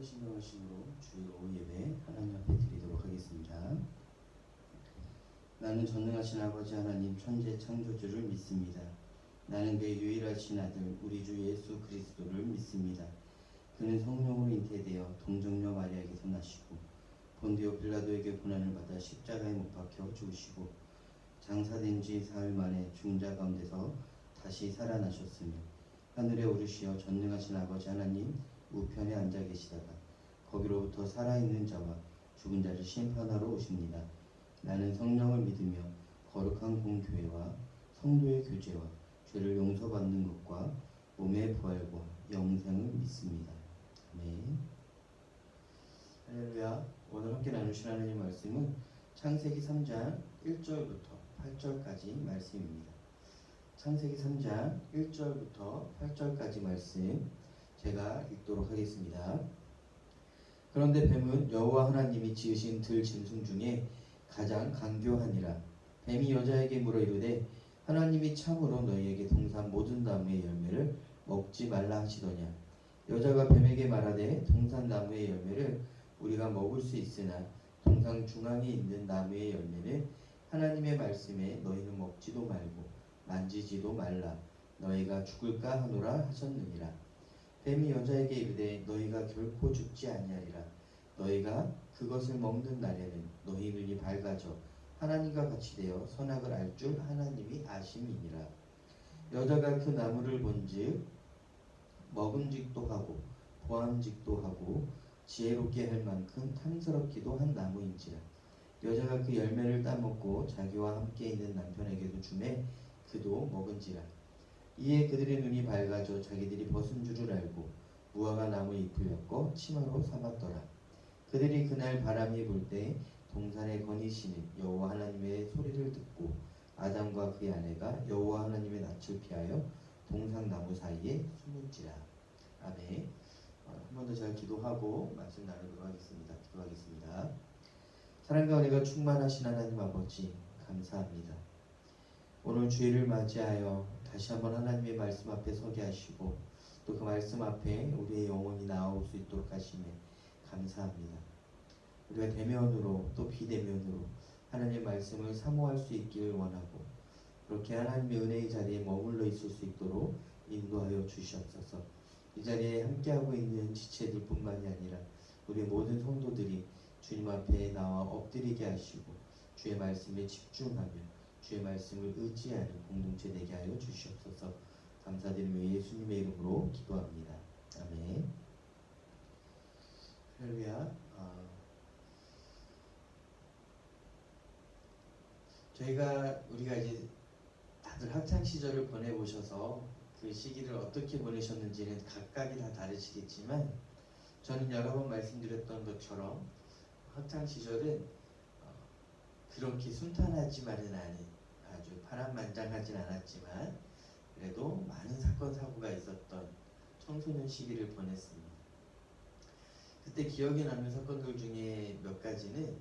신령하심으로 주일 오후 예배 하나님 앞에 드리도록 하겠습니다. 나는 전능하신 아버지 하나님 천재 창조주를 믿습니다. 나는 그의 유일하신 아들 우리 주 예수 그리스도를 믿습니다. 그는 성령으로 잉태되어 동정녀 마리아에게서 나시고 본디오 빌라도에게 고난을 받아 십자가에 못 박혀 죽으시고 장사된 지 사흘 만에 죽은 자 가운데서 다시 살아나셨으며 하늘에 오르시어 전능하신 아버지 하나님 우편에 앉아 계시다가 거기로부터 살아있는 자와 죽은 자를 심판하러 오십니다. 나는 성령을 믿으며 거룩한 공교회와 성도의 교제와 죄를 용서받는 것과 몸의 부활과 영생을 믿습니다. 아멘. 할렐루야. 오늘 함께 나누실 하나님 말씀은 창세기 3장 1절부터 8절까지 말씀입니다. 창세기 3장 1절부터 8절까지 말씀 제가 읽도록 하겠습니다. 그런데 뱀은 여호와 하나님이 지으신 들 짐승 중에 가장 간교하니라. 뱀이 여자에게 물어 이르되 하나님이 참으로 너희에게 동산 모든 나무의 열매를 먹지 말라 하시더냐. 여자가 뱀에게 말하되 동산 나무의 열매를 우리가 먹을 수 있으나 동산 중앙에 있는 나무의 열매는 하나님의 말씀에 너희는 먹지도 말고 만지지도 말라. 너희가 죽을까 하노라 하셨느니라. 뱀이 여자에게 이르되 너희가 결코 죽지 아니하리라. 너희가 그것을 먹는 날에는 너희 눈이 밝아져 하나님과 같이 되어 선악을 알 줄 하나님이 아심이니라. 여자가 그 나무를 본즉 먹음직도 하고 보암직도 하고 지혜롭게 할 만큼 탐스럽기도 한 나무인지라. 여자가 그 열매를 따먹고 자기와 함께 있는 남편에게도 주매 그도 먹은지라. 이에 그들의 눈이 밝아져 자기들이 벗은 줄을 알고 무화과 나무 잎을 엮어 치마로 삼았더라. 그들이 그날 바람이 불 때 동산에 거니시는 여호와 하나님의 소리를 듣고 아담과 그의 아내가 여호와 하나님의 낯을 피하여 동산 나무 사이에 숨은지라. 아멘. 한 번 더 잘 기도하고 말씀 나누도록 하겠습니다. 기도하겠습니다. 사랑과 은혜가 충만하신 하나님 아버지 감사합니다. 오늘 주일을 맞이하여 다시 한번 하나님의 말씀 앞에 서게 하시고 또 그 말씀 앞에 우리의 영혼이 나올 수 있도록 하시며 감사합니다. 우리가 대면으로 또 비대면으로 하나님의 말씀을 사모할 수 있기를 원하고 그렇게 하나님의 은혜의 자리에 머물러 있을 수 있도록 인도하여 주시옵소서. 이 자리에 함께하고 있는 지체들 뿐만이 아니라 우리 모든 성도들이 주님 앞에 나와 엎드리게 하시고 주의 말씀에 집중하며 주의 말씀을 의지하는 공동체 되게 하여 주시옵소서. 감사드리며 예수님의 이름으로 기도합니다. 아멘. 할렐루야. 우리가 이제 다들 학창 시절을 보내보셔서 그 시기를 어떻게 보내셨는지는 각각이 다 다르시겠지만 저는 여러 번 말씀드렸던 것처럼 학창 시절은 그렇게 순탄하지만은 않은 아주 파란만장하진 않았지만 그래도 많은 사건 사고가 있었던 청소년 시기를 보냈습니다. 그때 기억에 남는 사건들 중에 몇 가지는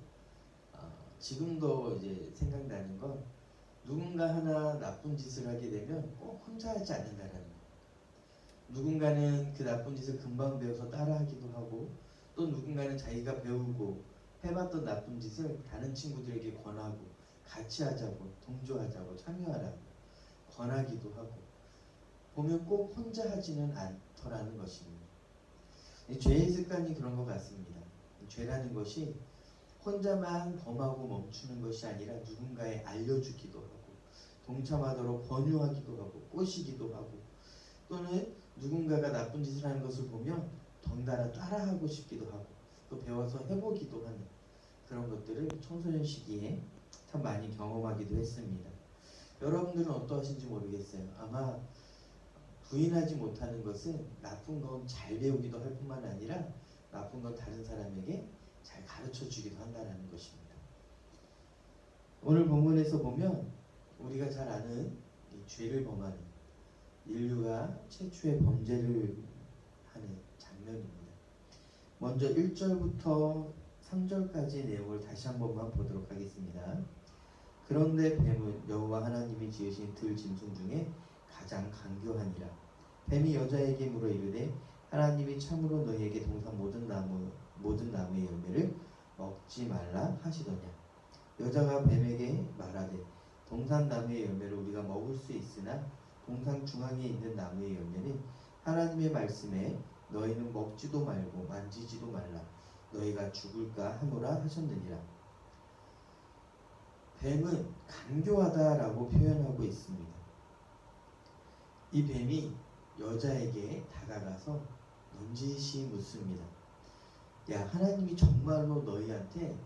지금도 이제 생각나는 건 누군가 하나 나쁜 짓을 하게 되면 꼭 혼자 하지 않는다라는 거. 누군가는 그 나쁜 짓을 금방 배워서 따라하기도 하고 또 누군가는 자기가 배우고 해봤던 나쁜 짓을 다른 친구들에게 권하고 같이 하자고 동조하자고 참여하라고 권하기도 하고 보면 꼭 혼자 하지는 않더라는 것입니다. 죄의 습관이 그런 것 같습니다. 죄라는 것이 혼자만 범하고 멈추는 것이 아니라 누군가에 알려주기도 하고 동참하도록 권유하기도 하고 꼬시기도 하고 또는 누군가가 나쁜 짓을 하는 것을 보면 덩달아 따라하고 싶기도 하고 또 배워서 해보기도 하는 그런 것들을 청소년 시기에 참 많이 경험하기도 했습니다. 여러분들은 어떠하신지 모르겠어요. 아마 부인하지 못하는 것은 나쁜 건 잘 배우기도 할 뿐만 아니라 나쁜 건 다른 사람에게 잘 가르쳐 주기도 한다는 것입니다. 오늘 본문에서 보면 우리가 잘 아는 이 죄를 범하는 인류가 최초의 범죄를 하는 장면입니다. 먼저 1절부터 3절까지의 내용을 다시 한 번만 보도록 하겠습니다. 그런데 뱀은 여호와 하나님이 지으신 들 짐승 중에 가장 간교하니라. 뱀이 여자에게 물어 이르되 하나님이 참으로 너희에게 동산 모든 나무의 열매를 먹지 말라 하시더냐. 여자가 뱀에게 말하되 동산 나무의 열매를 우리가 먹을 수 있으나 동산 중앙에 있는 나무의 열매는 하나님의 말씀에 너희는 먹지도 말고 만지지도 말라 너희가 죽을까 하노라 하셨느니라. 뱀은 간교하다라고 표현하고 있습니다. 이 뱀이 여자에게 다가가서 넌지시 묻습니다. 야, 하나님이 정말로 너희한테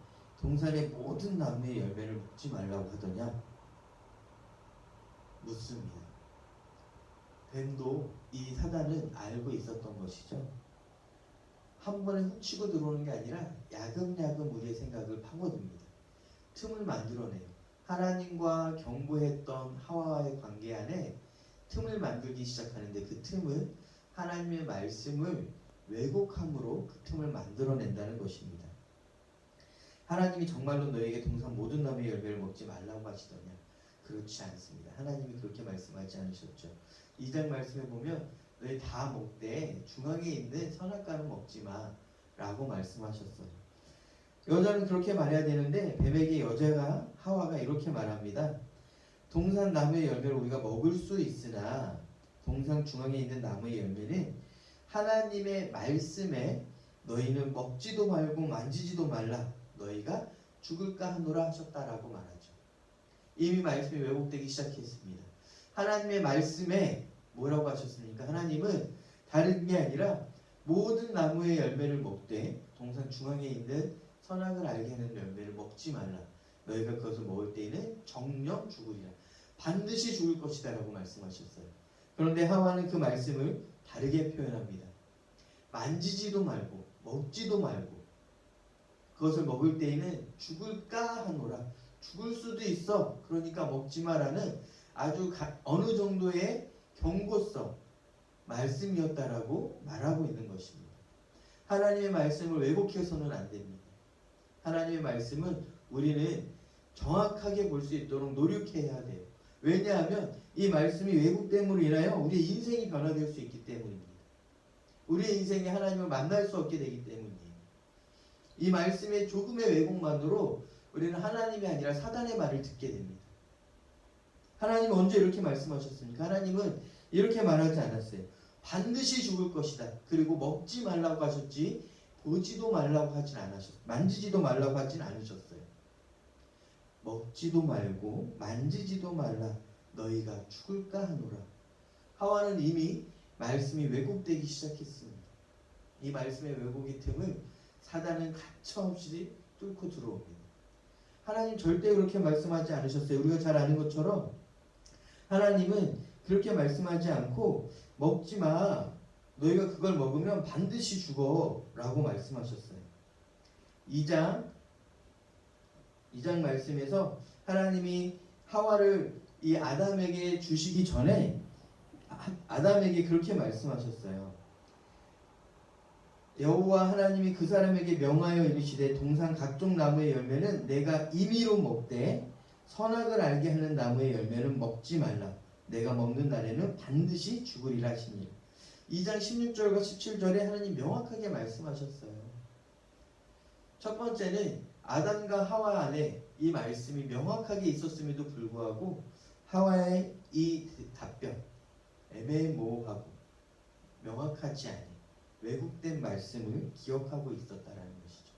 동산의 모든 나무의 열매를 먹지 말라고 하더냐? 묻습니다. 뱀도 이 사단은 알고 있었던 것이죠. 한 번에 훔치고 들어오는 게 아니라 야금야금 우리의 생각을 파고듭니다. 틈을 만들어내요. 하나님과 경고했던 하와와의 관계 안에 틈을 만들기 시작하는데 그 틈은 하나님의 말씀을 왜곡함으로 그 틈을 만들어낸다는 것입니다. 하나님이 정말로 너에게 동산 모든 나무의 열매를 먹지 말라고 하시더냐? 그렇지 않습니다. 하나님이 그렇게 말씀하지 않으셨죠. 2장 말씀에 보면 너희 다 먹되 중앙에 있는 선악과는 먹지 마 라고 말씀하셨어요. 여자는 그렇게 말해야 되는데 뱀에게 여자가 하와가 이렇게 말합니다. 동산 나무의 열매를 우리가 먹을 수 있으나 동산 중앙에 있는 나무의 열매는 하나님의 말씀에 너희는 먹지도 말고 만지지도 말라 너희가 죽을까 하노라 하셨다라고 말하죠. 이미 말씀이 왜곡되기 시작했습니다. 하나님의 말씀에 뭐라고 하셨습니까? 하나님은 다른 게 아니라 모든 나무의 열매를 먹되 동산 중앙에 있는 선악을 알게 하는 열매를 먹지 말라. 너희가 그것을 먹을 때에는 정령 죽으리라. 반드시 죽을 것이다 라고 말씀하셨어요. 그런데 하와는 그 말씀을 다르게 표현합니다. 만지지도 말고 먹지도 말고 그것을 먹을 때에는 죽을까 하노라. 죽을 수도 있어. 그러니까 먹지 마라는 아주 어느 정도의 경고성 말씀이었다라고 말하고 있는 것입니다. 하나님의 말씀을 왜곡해서는 안 됩니다. 하나님의 말씀은 우리는 정확하게 볼 수 있도록 노력해야 돼요. 왜냐하면 이 말씀이 왜곡됨으로 인하여 우리의 인생이 변화될 수 있기 때문입니다. 우리의 인생이 하나님을 만날 수 없게 되기 때문이에요. 이 말씀의 조금의 왜곡만으로 우리는 하나님이 아니라 사단의 말을 듣게 됩니다. 하나님은 언제 이렇게 말씀하셨습니까? 하나님은 이렇게 말하지 않았어요. 반드시 죽을 것이다. 그리고 먹지 말라고 하셨지 보지도 말라고 하진 않으셨어요. 만지지도 말라고 하진 않으셨어요. 먹지도 말고 만지지도 말라 너희가 죽을까 하노라. 하와는 이미 말씀이 왜곡되기 시작했습니다. 이 말씀의 왜곡의 틈을 사단은 가차없이 뚫고 들어옵니다. 하나님 절대 그렇게 말씀하지 않으셨어요. 우리가 잘 아는 것처럼 하나님은 그렇게 말씀하지 않고 먹지 마. 너희가 그걸 먹으면 반드시 죽어 라고 말씀하셨어요. 2장 말씀에서 하나님이 하와를 이 아담에게 주시기 전에 아담에게 그렇게 말씀하셨어요. 여호와 하나님이 그 사람에게 명하여 이르시되 동산 각종 나무의 열매는 내가 임의로 먹되 선악을 알게 하는 나무의 열매는 먹지 말라. 내가 먹는 날에는 반드시 죽으리라 하시니. 2장 16절과 17절에 하나님 명확하게 말씀하셨어요. 첫 번째는 아담과 하와 안에 이 말씀이 명확하게 있었음에도 불구하고 하와의 이 답변 애매모호하고 명확하지 않은 왜곡된 말씀을 기억하고 있었다라는 것이죠.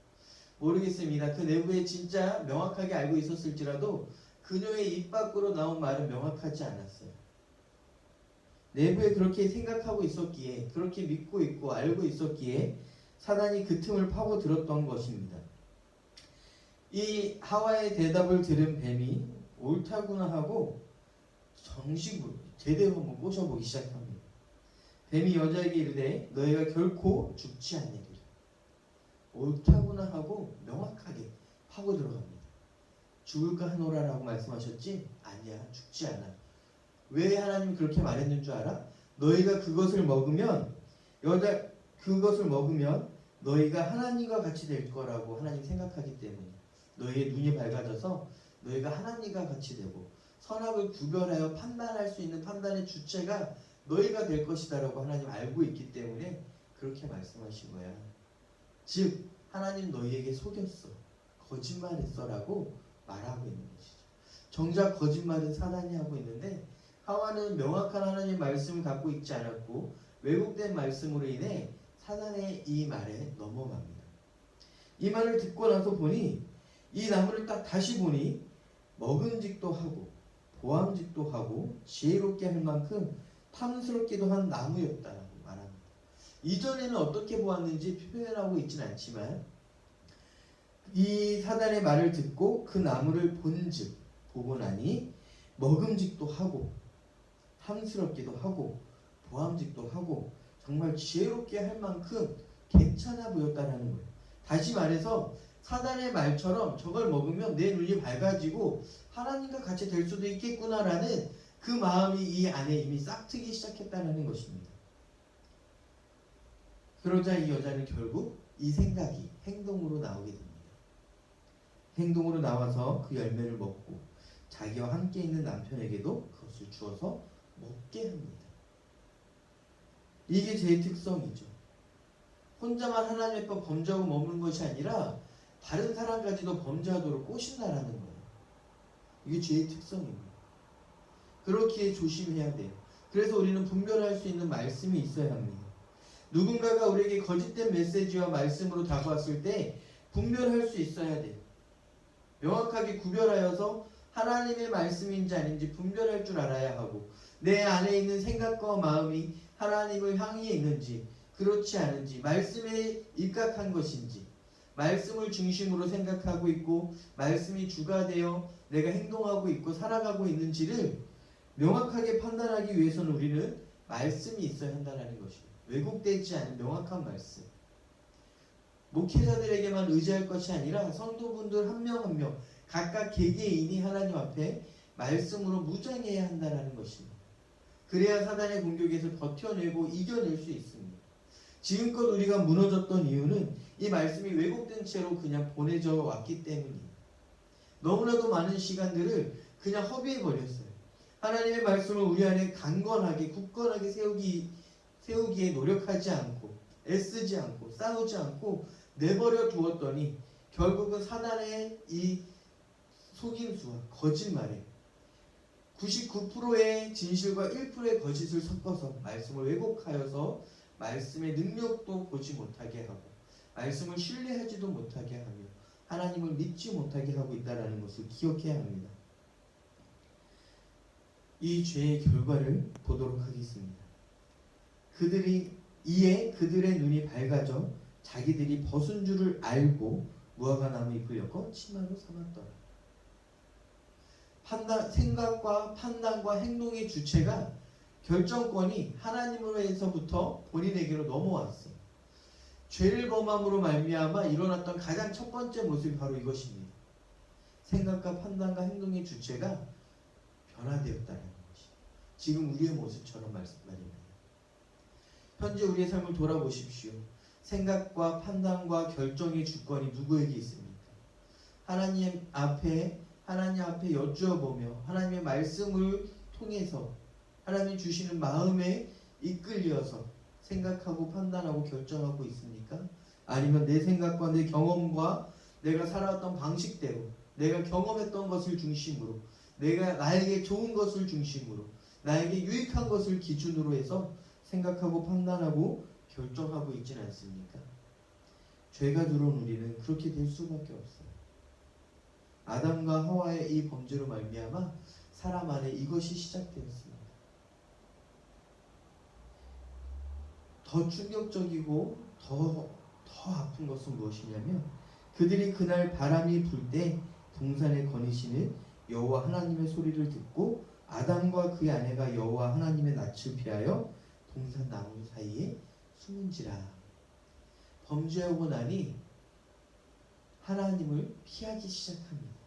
모르겠습니다. 그 내부에 진짜 명확하게 알고 있었을지라도 그녀의 입 밖으로 나온 말은 명확하지 않았어요. 내부에 그렇게 생각하고 있었기에 그렇게 믿고 있고 알고 있었기에 사단이 그 틈을 파고 들었던 것입니다. 이 하와의 대답을 들은 뱀이 옳다구나 하고 정식으로 제대로 한번 꼬셔보기 시작합니다. 뱀이 여자에게 이르되 너희가 결코 죽지 않으리라. 옳다구나 하고 명확하게 파고 들어갑니다. 죽을까 하노라라고 말씀하셨지? 아니야, 죽지 않아. 왜 하나님이 그렇게 말했는 줄 알아? 너희가 그것을 먹으면 너희가 하나님과 같이 될 거라고 하나님 생각하기 때문에 너희의 눈이 밝아져서 너희가 하나님과 같이 되고 선악을 구별하여 판단할 수 있는 판단의 주체가 너희가 될 것이다 라고 하나님 알고 있기 때문에 그렇게 말씀하신 거야. 즉 하나님 너희에게 속였어, 거짓말했어라고 말하고 있는 것이죠. 정작 거짓말은 사단이 하고 있는데 하와는 명확한 하나님의 말씀을 갖고 있지 않았고 왜곡된 말씀으로 인해 사단의 이 말에 넘어갑니다. 이 말을 듣고 나서 보니 이 나무를 딱 다시 보니 먹음직도 하고 보암직도 하고 지혜롭게 할 만큼 탐스럽기도 한 나무였다라고 말합니다. 이전에는 어떻게 보았는지 표현하고 있지는 않지만 이 사단의 말을 듣고 그 나무를 본즉 보고 나니 먹음직도 하고 탐스럽기도 하고 보암직도 하고 정말 지혜롭게 할 만큼 괜찮아 보였다라는 거예요. 다시 말해서 사단의 말처럼 저걸 먹으면 내 눈이 밝아지고 하나님과 같이 될 수도 있겠구나라는 그 마음이 이 안에 이미 싹트기 시작했다는 것입니다. 그러자 이 여자는 결국 이 생각이 행동으로 나오게 됩니다. 행동으로 나와서 그 열매를 먹고 자기와 함께 있는 남편에게도 그것을 주어서 먹게 합니다. 이게 제 특성이죠. 혼자만 하나님의 법 범죄하고 머무는 것이 아니라 다른 사람까지도 범죄하도록 꼬신다라는 거예요. 이게 죄의 특성입니다. 그렇기에 조심해야 돼요. 그래서 우리는 분별할 수 있는 말씀이 있어야 합니다. 누군가가 우리에게 거짓된 메시지와 말씀으로 다가왔을 때 분별할 수 있어야 돼요. 명확하게 구별하여서 하나님의 말씀인지 아닌지 분별할 줄 알아야 하고 내 안에 있는 생각과 마음이 하나님을 향해 있는지 그렇지 않은지 말씀에 입각한 것인지 말씀을 중심으로 생각하고 있고 말씀이 주가 되어 내가 행동하고 있고 살아가고 있는지를 명확하게 판단하기 위해서는 우리는 말씀이 있어야 한다는 것이에요. 왜곡되지 않은 명확한 말씀. 목회자들에게만 의지할 것이 아니라 성도분들 한 명 한 명 각각 개개인이 하나님 앞에 말씀으로 무장해야 한다는 것입니다. 그래야 사단의 공격에서 버텨내고 이겨낼 수 있습니다. 지금껏 우리가 무너졌던 이유는 이 말씀이 왜곡된 채로 그냥 보내져 왔기 때문이에요. 너무나도 많은 시간들을 그냥 허비해버렸어요. 하나님의 말씀을 우리 안에 강건하게 굳건하게 세우기에 노력하지 않고 애쓰지 않고 싸우지 않고 내버려 두었더니 결국은 사단의 이 속임수와 거짓말에 99%의 진실과 1%의 거짓을 섞어서 말씀을 왜곡하여서 말씀의 능력도 보지 못하게 하고 말씀을 신뢰하지도 못하게 하며 하나님을 믿지 못하게 하고 있다는 것을 기억해야 합니다. 이 죄의 결과를 보도록 하겠습니다. 그들의 눈이 밝아져 자기들이 벗은 줄을 알고 무화과 나무 잎을 엮어 치마로 삼았더라. 생각과 판단과 행동의 주체가 결정권이 하나님으로서부터 본인에게로 넘어왔어요. 죄를 범함으로 말미암아 일어났던 가장 첫 번째 모습이 바로 이것입니다. 생각과 판단과 행동의 주체가 변화되었다는 것이 지금 우리의 모습처럼 말입니다. 현재 우리의 삶을 돌아보십시오. 생각과 판단과 결정의 주권이 누구에게 있습니까? 하나님 앞에 여쭈어보며 하나님의 말씀을 통해서 하나님이 주시는 마음에 이끌려서 생각하고 판단하고 결정하고 있습니까? 아니면 내 생각과 내 경험과 내가 살아왔던 방식대로 내가 경험했던 것을 중심으로 나에게 좋은 것을 중심으로 나에게 유익한 것을 기준으로 해서 생각하고 판단하고 결정하고 있지는 않습니까? 죄가 들어온 우리는 그렇게 될 수밖에 없어요. 아담과 하와의 이 범죄로 말미암아 사람 안에 이것이 시작되었습니다. 더 충격적이고 더 아픈 것은 무엇이냐면 그들이 그날 바람이 불 때 동산에 거니시는 여호와 하나님의 소리를 듣고 아담과 그의 아내가 여호와 하나님의 낯을 피하여 동산 나무 사이에 숨은지라. 범죄하고 나니 하나님을 피하기 시작합니다.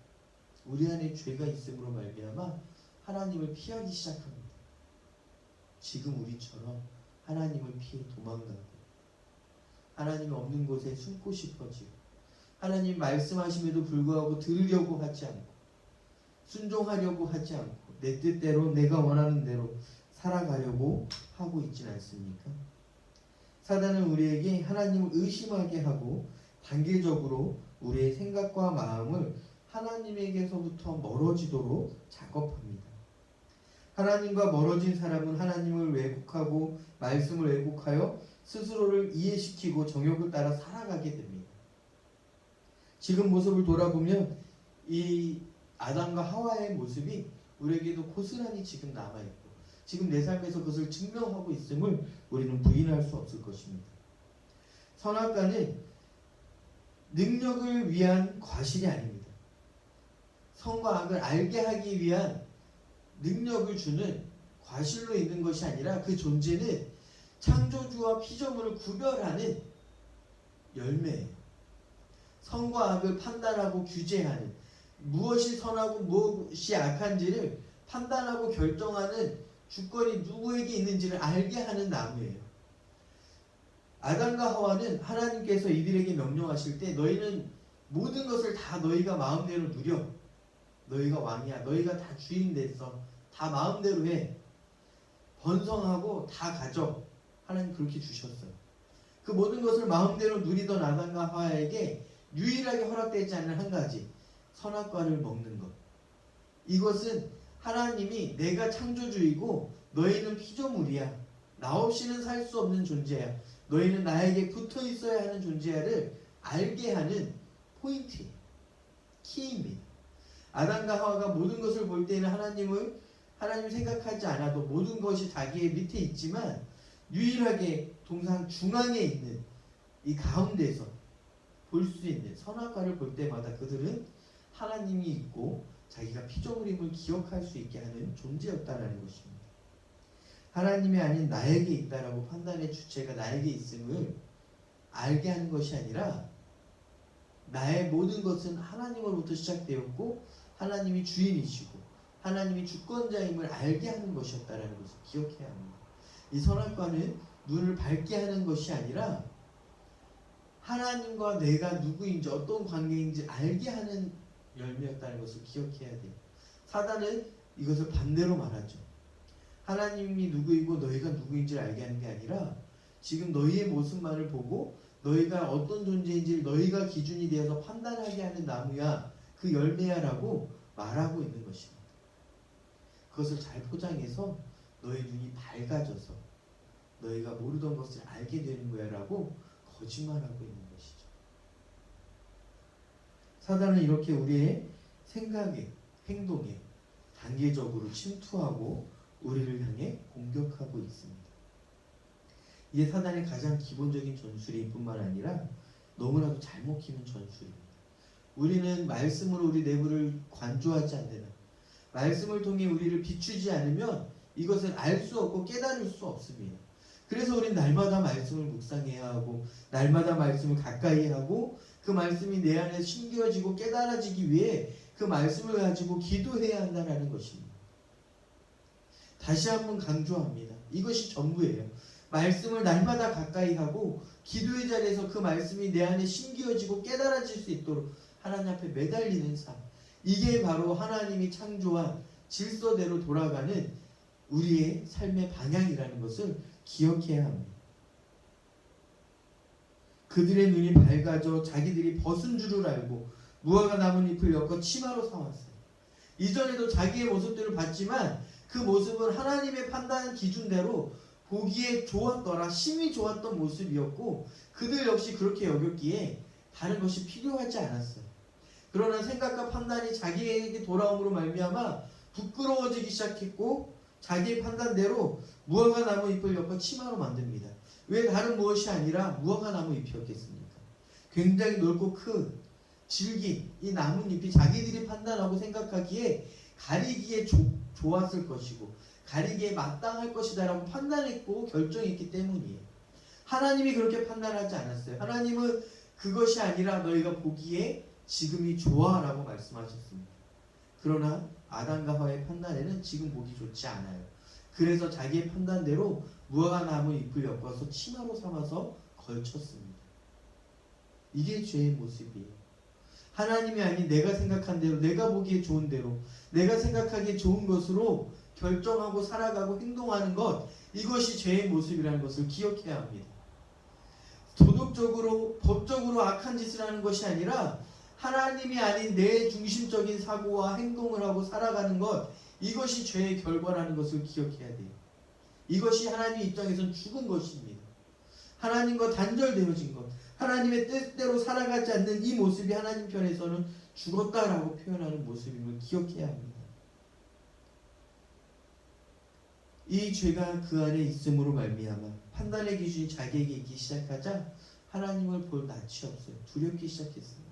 우리 안에 죄가 있음으로 말미암아 하나님을 피하기 시작합니다. 지금 우리처럼 하나님을 피해 도망가고 하나님이 없는 곳에 숨고 싶어지고 하나님 말씀하심에도 불구하고 들으려고 하지 않고 순종하려고 하지 않고 내 뜻대로 내가 원하는 대로 살아가려고 하고 있지는 않습니까? 사단은 우리에게 하나님을 의심하게 하고 단계적으로 우리의 생각과 마음을 하나님에게서부터 멀어지도록 작업합니다. 하나님과 멀어진 사람은 하나님을 왜곡하고 말씀을 왜곡하여 스스로를 이해시키고 정욕을 따라 살아가게 됩니다. 지금 모습을 돌아보면 이 아담과 하와의 모습이 우리에게도 고스란히 지금 남아있고 지금 내 삶에서 그것을 증명하고 있음을 우리는 부인할 수 없을 것입니다. 선악과는 능력을 위한 과실이 아닙니다. 선과 악을 알게 하기 위한 능력을 주는 과실로 있는 것이 아니라 그 존재는 창조주와 피조물을 구별하는 열매예요. 선과 악을 판단하고 규제하는, 무엇이 선하고 무엇이 악한지를 판단하고 결정하는 주권이 누구에게 있는지를 알게 하는 나무예요. 아담과 하와는 하나님께서 이들에게 명령하실 때 너희는 모든 것을 다 너희가 마음대로 누려. 너희가 왕이야. 너희가 다 주인 됐어. 다 마음대로 해. 번성하고 다 가져. 하나님 그렇게 주셨어요. 그 모든 것을 마음대로 누리던 아담과 하와에게 유일하게 허락되지 않는 한 가지, 선악과를 먹는 것. 이것은 하나님이 내가 창조주이고 너희는 피조물이야. 나 없이는 살 수 없는 존재야. 너희는 나에게 붙어 있어야 하는 존재야를 알게 하는 포인트예요. 키입니다. 아담과 하와가 모든 것을 볼 때는 하나님 생각하지 않아도 모든 것이 자기의 밑에 있지만 유일하게 동상 중앙에 있는 이 가운데서 볼 수 있는 선악과를 볼 때마다 그들은 하나님이 있고 자기가 피조물임을 기억할 수 있게 하는 존재였다라는 것입니다. 하나님이 아닌 나에게 있다라고 판단의 주체가 나에게 있음을 알게 하는 것이 아니라 나의 모든 것은 하나님으로부터 시작되었고 하나님이 주인이시고 하나님이 주권자임을 알게 하는 것이었다라는 것을 기억해야 합니다. 이 선악과는 눈을 밝게 하는 것이 아니라 하나님과 내가 누구인지 어떤 관계인지 알게 하는 열매였다는 것을 기억해야 돼요. 사단은 이것을 반대로 말하죠. 하나님이 누구이고 너희가 누구인지를 알게 하는 게 아니라 지금 너희의 모습만을 보고 너희가 어떤 존재인지를 너희가 기준이 되어서 판단하게 하는 나무야, 그 열매야라고 말하고 있는 것입니다. 그것을 잘 포장해서 너희 눈이 밝아져서 너희가 모르던 것을 알게 되는 거야 라고 거짓말하고 있는 것이죠. 사단은 이렇게 우리의 생각에, 행동에 단계적으로 침투하고 우리를 향해 공격하고 있습니다. 이게 사단의 가장 기본적인 전술일 뿐만 아니라 너무나도 잘 먹히는 전술입니다. 우리는 말씀으로 우리 내부를 관조하지 않는 한, 말씀을 통해 우리를 비추지 않으면 이것을 알 수 없고 깨달을 수 없습니다. 그래서 우리는 날마다 말씀을 묵상해야 하고 날마다 말씀을 가까이 하고 그 말씀이 내 안에 심겨지고 깨달아지기 위해 그 말씀을 가지고 기도해야 한다는 것입니다. 다시 한번 강조합니다. 이것이 전부예요. 말씀을 날마다 가까이 하고 기도의 자리에서 그 말씀이 내 안에 심겨지고 깨달아질 수 있도록 하나님 앞에 매달리는 삶. 이게 바로 하나님이 창조한 질서대로 돌아가는 우리의 삶의 방향이라는 것을 기억해야 합니다. 그들의 눈이 밝아져 자기들이 벗은 줄을 알고 무화과 나뭇잎을 엮어 치마로 삼았어요. 이전에도 자기의 모습들을 봤지만 그 모습은 하나님의 판단 기준대로 보기에 좋았더라, 심히 좋았던 모습이었고 그들 역시 그렇게 여겼기에 다른 것이 필요하지 않았어요. 그러나 생각과 판단이 자기에게 돌아옴으로 말미암아 부끄러워지기 시작했고 자기의 판단대로 무화과 나무 잎을 엮어 치마로 만듭니다. 왜 다른 무엇이 아니라 무화과 나무 잎이었겠습니까? 굉장히 넓고 큰 질긴 이 나뭇잎이 자기들이 판단하고 생각하기에 가리기에 좋았을 것이고 가리기에 마땅할 것이다 라고 판단했고 결정했기 때문이에요. 하나님이 그렇게 판단하지 않았어요. 하나님은 그것이 아니라 너희가 보기에 지금이 좋아 라고 말씀하셨습니다. 그러나 아담과 하와의 판단에는 지금 보기 좋지 않아요. 그래서 자기의 판단대로 무화과 나무 잎을 엮어서 치마로 삼아서 걸쳤습니다. 이게 죄의 모습이에요. 하나님이 아닌 내가 생각한 대로, 내가 보기에 좋은 대로, 내가 생각하기에 좋은 것으로 결정하고 살아가고 행동하는 것, 이것이 죄의 모습이라는 것을 기억해야 합니다. 법적으로 악한 짓을 하는 것이 아니라 하나님이 아닌 내 중심적인 사고와 행동을 하고 살아가는 것, 이것이 죄의 결과라는 것을 기억해야 돼요. 이것이 하나님 입장에선 죽은 것입니다. 하나님과 단절되어진 것, 하나님의 뜻대로 살아가지 않는 이 모습이 하나님 편에서는 죽었다라고 표현하는 모습임을 기억해야 합니다. 이 죄가 그 안에 있음으로 말미암아 판단의 기준이 자기에게 있기 시작하자 하나님을 볼 낯이 없어요. 두렵기 시작했습니다.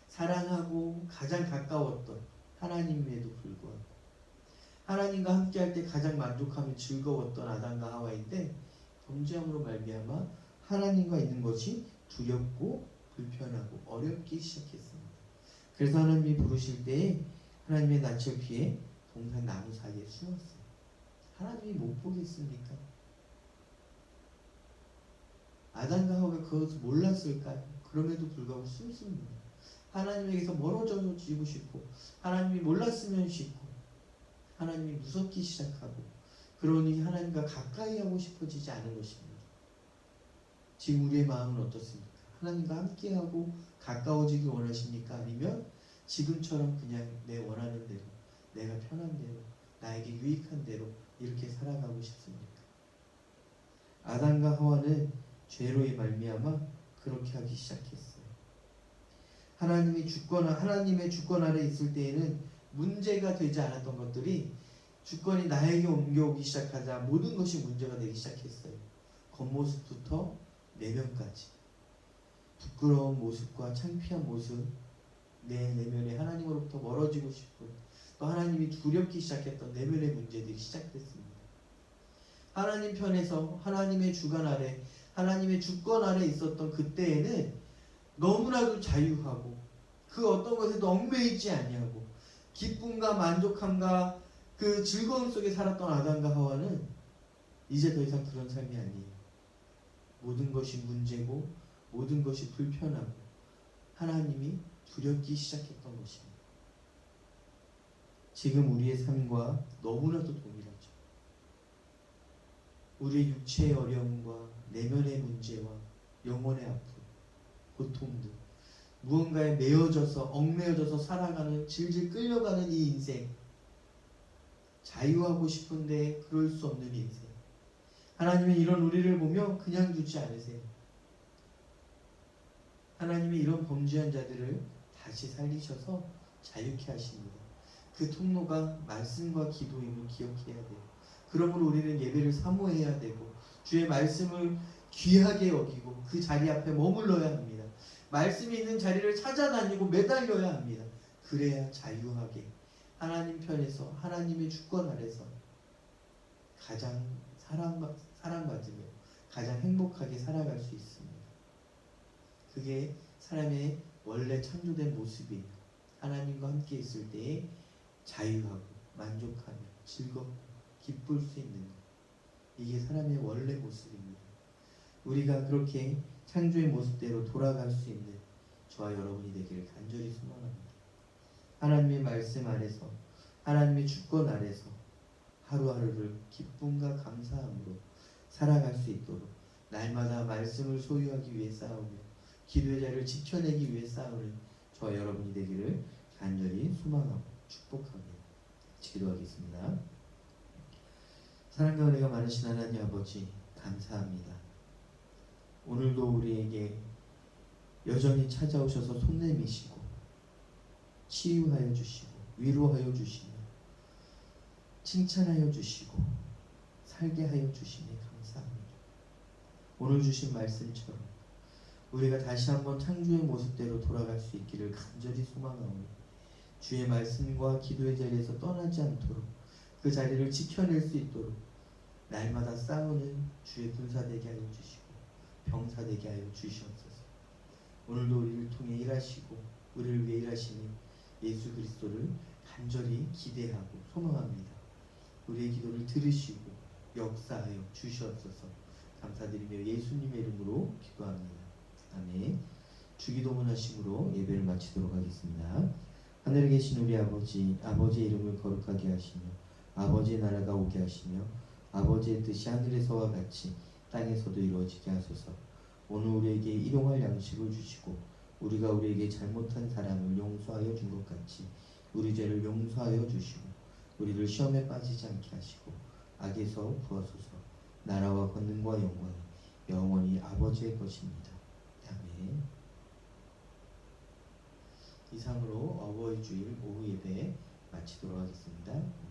사랑하고 가장 가까웠던 하나님에도 불구하고 하나님과 함께할 때 가장 만족하며 즐거웠던 아담과 하와인데 범죄함으로 말미암아 하나님과 있는 것이 두렵고 불편하고 어렵기 시작했습니다. 그래서 하나님이 부르실 때에 하나님의 낯을 피해 동산 나무 사이에 숨었어요. 하나님이 못 보겠습니까? 아담과 하와가 그것을 몰랐을까요? 그럼에도 불구하고 숨습니다. 하나님에게서 멀어지고 싶고 하나님이 몰랐으면 싶고 하나님이 무섭기 시작하고 그러니 하나님과 가까이 하고 싶어지지 않은 것입니다. 지금 우리의 마음은 어떻습니까? 하나님과 함께하고 가까워지기 원하십니까? 아니면 지금처럼 그냥 내 원하는 대로 내가 편한 대로 나에게 유익한 대로 이렇게 살아가고 싶습니까? 아담과 하와는 죄로의 말미암아 그렇게 하기 시작했어요. 하나님의 주권 아래 있을 때에는 문제가 되지 않았던 것들이 주권이 나에게 옮겨오기 시작하자 모든 것이 문제가 되기 시작했어요. 겉모습부터 내면까지 부끄러운 모습과 창피한 모습, 내 내면에 하나님으로부터 멀어지고 싶은 또 하나님이 두렵기 시작했던 내면의 문제들이 시작됐습니다. 하나님 편에서 하나님의 주관 아래 하나님의 주권 아래 있었던 그때에는 너무나도 자유하고 그 어떤 것에도 얽매이지 아니하고 기쁨과 만족함과 그 즐거움 속에 살았던 아담과 하와는 이제 더 이상 그런 삶이 아니에요. 모든 것이 문제고 모든 것이 불편하고 하나님이 두렵기 시작했던 것입니다. 지금 우리의 삶과 너무나도 동일하죠. 우리의 육체의 어려움과 내면의 문제와 영혼의 아픔, 고통들, 무언가에 매여져서 얽매여져서 살아가는 질질 끌려가는 이 인생, 자유하고 싶은데 그럴 수 없는 인생. 하나님은 이런 우리를 보며 그냥 두지 않으세요. 하나님이 이런 범죄한 자들을 다시 살리셔서 자유케 하십니다. 그 통로가 말씀과 기도임을 기억해야 돼요. 그러므로 우리는 예배를 사모해야 되고 주의 말씀을 귀하게 여기고 그 자리 앞에 머물러야 합니다. 말씀이 있는 자리를 찾아다니고 매달려야 합니다. 그래야 자유하게 하나님 편에서 하나님의 주권 아래서 가장 사랑받으며 가장 행복하게 살아갈 수 있습니다. 그게 사람의 원래 창조된 모습이에요. 하나님과 함께 있을 때에 자유하고 만족하며 즐겁고 기쁠 수 있는 것. 이게 사람의 원래 모습입니다. 우리가 그렇게 창조의 모습대로 돌아갈 수 있는 저와 여러분이 되기를 간절히 소망합니다. 하나님의 말씀 아래서 하나님의 주권 아래서 하루하루를 기쁨과 감사함으로 살아갈 수 있도록 날마다 말씀을 소유하기 위해 싸우며 기도의 자리를 지켜내기 위해 싸우는 저와 여러분이 되기를 간절히 소망하고 축복합니다. 기도하겠습니다. 사랑과 은혜가 많으신 하나님 아버지 감사합니다. 오늘도 우리에게 여전히 찾아오셔서 손 내미시고 치유하여 주시고 위로하여 주시며 칭찬하여 주시고 살게 하여 주시니 감사합니다. 오늘 주신 말씀처럼 우리가 다시 한번 창조의 모습대로 돌아갈 수 있기를 간절히 소망하오니 주의 말씀과 기도의 자리에서 떠나지 않도록 그 자리를 지켜낼 수 있도록 날마다 싸우는 주의 군사 되게 하여 주시고 병사 되게 하여 주시옵소서. 오늘도 우리를 통해 일하시고 우리를 위해 일하시는 예수 그리스도를 간절히 기대하고 소망합니다. 우리의 기도를 들으시고 역사하여 주시옵소서. 감사드리며 예수님의 이름으로 기도합니다. 아멘. 주기도문 하심으로 예배를 마치도록 하겠습니다. 하늘에 계신 우리 아버지, 아버지의 이름을 거룩하게 하시며 아버지의 나라가 오게 하시며 아버지의 뜻이 하늘에서와 같이 땅에서도 이루어지게 하소서. 오늘 우리에게 일용할 양식을 주시고 우리가 우리에게 잘못한 사람을 용서하여 준 것 같이 우리 죄를 용서하여 주시고 우리를 시험에 빠지지 않게 하시고 악에서 구하소서. 나라와 권능과 영광이 영원히 아버지의 것입니다. 아멘. 이상으로 어버이 주일 오후 예배 마치도록 하겠습니다.